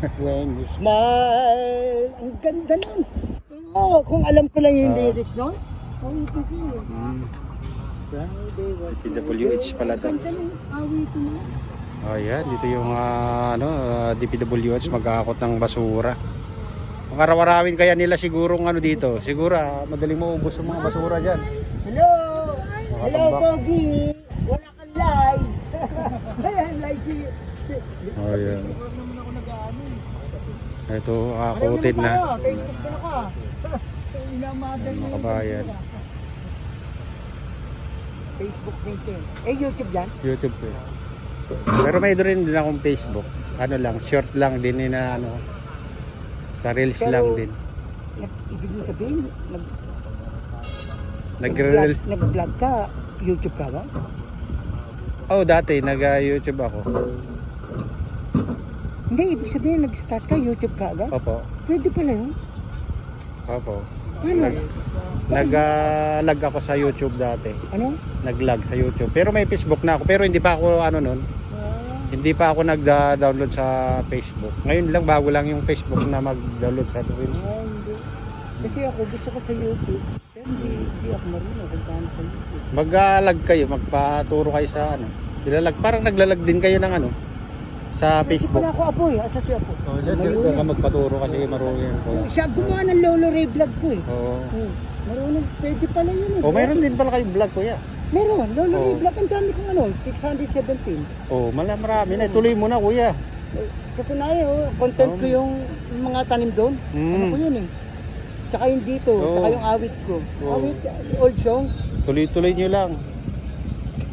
When you smile. Ang ganda nun. Oo, kung alam ko lang yung lyrics nun. Oh, you can see it. DPWH pala to. Oh yan, dito yung DPWH mag-aakot ng basura. Makarawarawin kaya nila sigurong dito. Siguro madaling maubos yung mga basura dyan. Hello! Hello, Pogi! Wala kang live! Live si... Oh yan. Ito, akutin na. Mga kabayan. Facebook din siya. YouTube yan? YouTube ko. Pero may rin din akong Facebook. Ano lang, short lang din na sa reels pero, lang din. Ibig mo sabihin, nag-vlog ka, YouTube ka ba? Oh, dati nag-YouTube ako. Hindi, ibig sabihin nag-start ka, YouTube ka agad? Opo. Pwede pala yun? Opo. Ano? Nag-lag ako sa YouTube dati. Ano? Nag-lag sa YouTube. Pero may Facebook na ako. Pero hindi pa ako nun. Hindi pa ako nag-download sa Facebook. Ngayon lang, bago lang yung Facebook na mag-download sa akin. Hindi. Kasi ako gusto ko sa YouTube. Pero hindi ako marunong kung paano sa YouTube. Mag-lag kayo, magpaturo kayo sa Ilalag. Parang naglalag din kayo ng sa Facebook. Hindi pala ako apoy, asa si Apo. Oh, diyan ka magpaturo kasi marunong ko. Siya gumawa ng Lolo Ray vlog ko eh. Oo. Marunong, pwede pala yun eh. Oh, mayroon din pala kayong vlog, kuya. Meron, Lolo Ray vlog. Ang dami kong 617. Oh, marami na. Tuloy mo na, kuya. Katunayan, content ko yung mga tanim doon. Ano ko yun eh. Tsaka yung dito, tsaka yung awit ko. Awit, old song. Tuloy-tuloy nyo lang.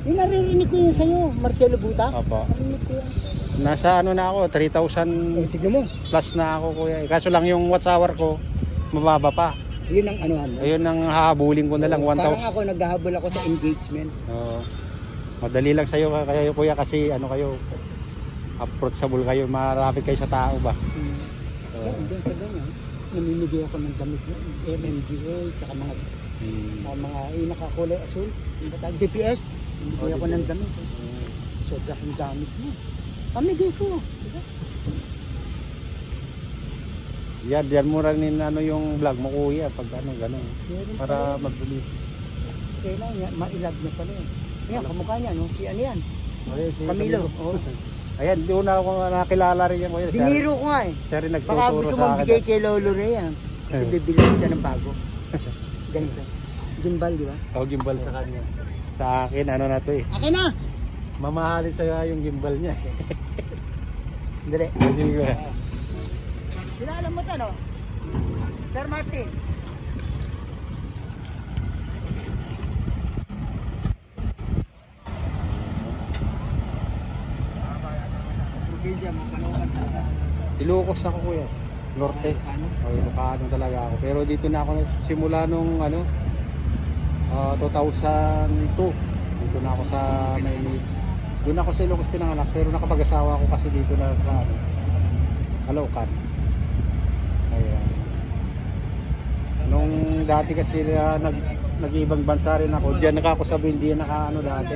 Yung naririnig ko yun sa'yo, Marcelo Buta. Apa. Narinig ko yan. Nasa na ako, 3,000 plus na ako, kuya. Kaso lang yung watch hour ko, mababa pa. Yun ang anuhan mo. Ayun ang hahabulin ko na lang, 1,000. Parang ako, naghahabol ako sa engagement. Oo. Madali lang sa'yo, kayo kuya, kasi kayo, approachable kayo, marapit kayo sa tao ba? Doon sa ganyan, namimigay ako ng damit na MMDA, saka mga yung nakakulay asul, DPS, namimigay ako ng damit. Sobra kong damit mo. Pamigay ko. Yan mo rin yung vlog mo, kuya, pag gano'n. Para magbilis. Kailangan, mailag na pala yun. Yan, kamukha niya, no? Si ano yan? Si Camilo. Ayan, doon na ako nakilala rin yan, kuya. Biniro ko nga eh. Siya rin nagtuturo baka sa akin. gusto mong bigay kay Lolo Ray yan. Kasi bibili siya ng bago. Ganito. Gimbal, di ba? Oo, gimbal sa kanya. Sa akin, na to eh. Akin na! Mamahalin sa'yo yung gimbal niya. Dali. Hindi ko. Kilala mo ito, no? Sir Martin. Ilocos ako, kuya. Norte. O, Ilocano talaga ako. Pero dito na ako simula nung 2002. Dito na ako sa Maynila. Doon ako sa Ilocos pinanganak, pero nakapag-asawa ako kasi dito na sa Caloocan. Ayan. Nung dati kasi nag-ibang bansa rin ako. Diyan nakakasabi, hindi dati.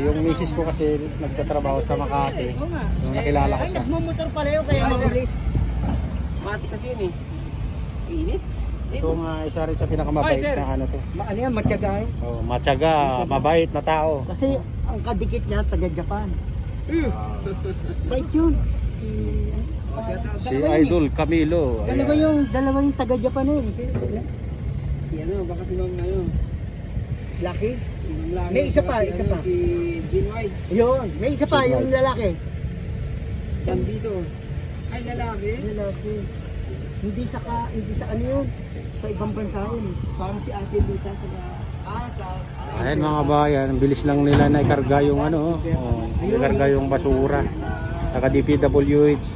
Yung misis ko kasi nagtatrabaho sa Makati. Nung nakilala ko siya. Nagmumotor pala yun kaya mabilis. Mati kasi yun eh. Init. Ito nga isa rin sa pinakamabait na to. Ano yan, matyaga eh. Oh, matyaga, mabait na tao. Kasi ang kadikit niya taga-Japan. Bait yun. Si Idol Camilo. Dalawa yung taga-Japan eh. Si baka si Ma'am Lucky? Si Ma'am Lucky. May isa pa. Si Jean White. Yun, may isa pa, yung lalaki. Yan dito. Ay, lalaki? Lalaki. Hindi sa ano yun. Sa ibang bansa yun. Parang si Ate Lita sa Ayan mga bayan, ang bilis lang nila na ikarga yung ikarga yung basura. Saka DPWH,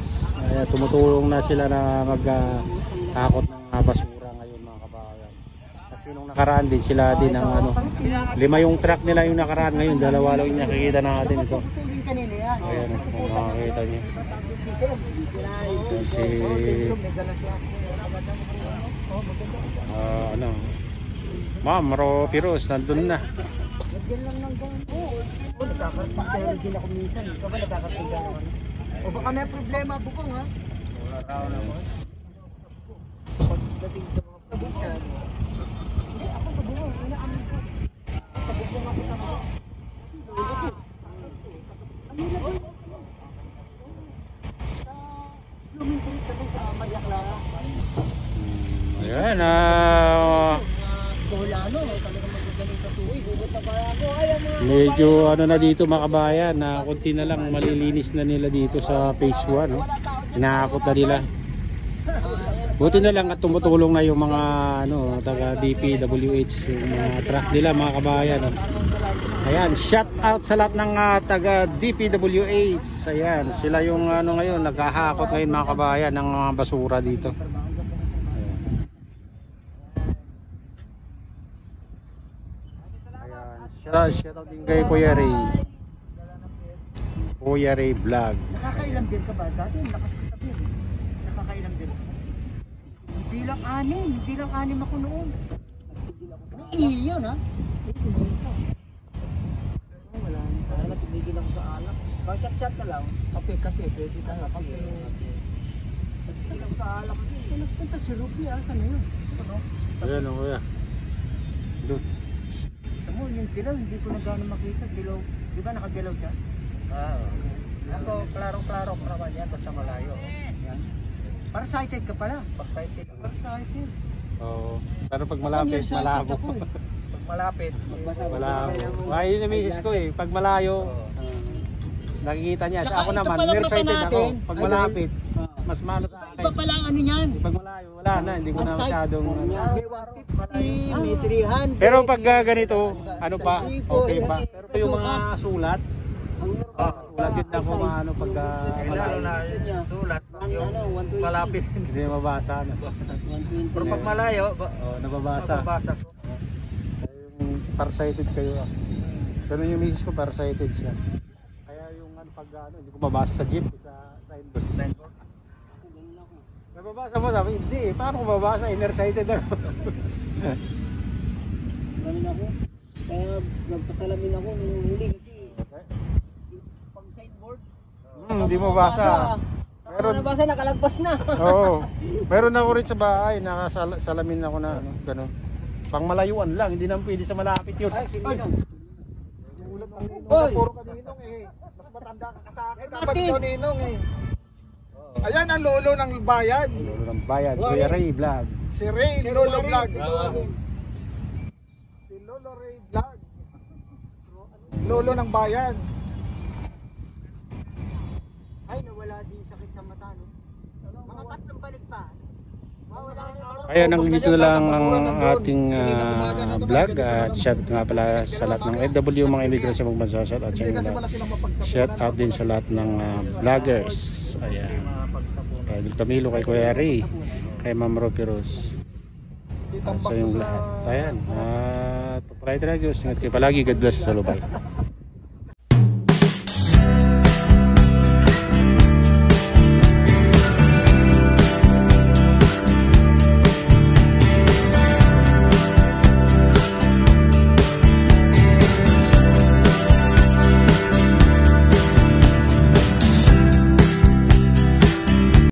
tumutulong na sila na mag-takot ng basura ngayon mga kabayan. Kasi nung nakaraan din sila din ang 5 yung truck nila yung nakaraan, ngayon 2 lang yung nakikita natin ito. Ayan, kung makakita nyo. Si Ma'am Ropiros, nandun na. Nagyan lang ng ganun. Oo, nagkakaroon din ako minsan. Ikaw ba nagkakaroon din ako? O baka may problema bukong ha? Wala raw na boss. Pagdating sa mga probinsya, Hindi, ako sa bukong. Inaamin ko. Sa bukong ako sa mga. Ano na ba? Sa Blooming Creek kami sa Maria Clara. Ayan, Bola ano, talagang magagaling sa tuwi. Gugot na kaya ako. Ay, ang mga medyo ano na dito mga kabayan, na kunti na lang malilinis na nila dito sa phase 1, no? Inaakot na nila. Buti na lang at tumutulong na yung mga ano, taga DPWH, yung mga truck nila mga kabayan, no? Ayan, shout out sa lahat ng taga DPWH. Ayan, sila yung ano ngayon, naghahakot ngayon mga kabayan ng mga basura dito. Shout out din kay Kuya Ray. Kuya Ray Vlog. nakakailang beer ka ba? Dati lakas ko sa beer. Nakakailang beer ka. Hindi lang anim ako noon. Iyon ha? wala na. Kaya tumigil ako sa alak. Shot na lang. Kape, pwede tayo. Kape. Tumigil ako sa alak kasi. So nagpunta si Ruby ha? Saan na yun? Ano? Ayan o kuya. Doon. Alam mo, yung dilaw, hindi ko na gano'ng makita. Dilaw, di ba nakadilaw siya? Ako, klaro-klaro pa naman yan, basta malayo. Yan. Parasited ka pala. Pag-sighted. Parasited. Oo. Pero pag malapit, Ako, malabo. ako eh. Pag malapit, Malabo. Ay, yun yung misis ko eh. Pag malayo, nakikita niya. Tsaka Ako ito naman, palang nearsighted mata ako. natin. Pag Idol. malapit, mas malo sa Iba akin. pala ang ano yan. Pag malayo, wala na. Hindi ko na Ang sight. masyadong... May 150, may 300. Pero pag ganito, ano pa, okay pa. Pero yung mga sulat, sulat yun ako ano pagka lalo na sulat, yung malapit, hindi mabasa. No? 120. Pero pag malayo, Oh, nababasa. mababasa. Yung farsighted kayo. Pero yung misis ko farsighted siya. Kaya yung ano pag ano, hindi ko mabasa sa jeep, sa signboard. Signboard. Nababasa mo, sabi, hindi eh. Paano ko mabasa? Inner-sighted ako. Ganun ako. Kaya nagpasalamin ako nung huli kasi pag signboard, Hindi mo basa. Pero Meron. nabasa, nakalagpas na. Oo. Meron ako rin sa bahay, nakasalamin ako na ano, ganun. Pang malayuan lang, hindi naman pwede sa malapit yun. Ay, si Ninong. Hoy! Puro ka ninong eh. Mas matanda ka sa akin. Dapat ikaw ninong eh. Ayan ang lolo ng bayan. Lolo ng bayan, Kuya Ray Vlog. Si Ray Lolo Vlog. Si Lolo Ray Vlog. Lolo ng bayan. Ay, nawala din sakit sa mata, no? Mga tatlong balik pa. Mawala na ako. Ayan, hanggang dito na lang ang ating vlog. At shout nga pala sa lahat ng FW, mga immigrants sa mga bansa. Shout out sa Hindi inyo kasi lahat. wala silang mapagtapunan. Shout out din sa lahat ng vloggers. Ayan. Kay Dul Camilo, kay Kuya Ray, kay Ma'am Ropi Rose. Itambak Sa yung mo sa- lahat. Ayan. At papakita na Diyos. Ingat kayo palagi. God bless sa lubay.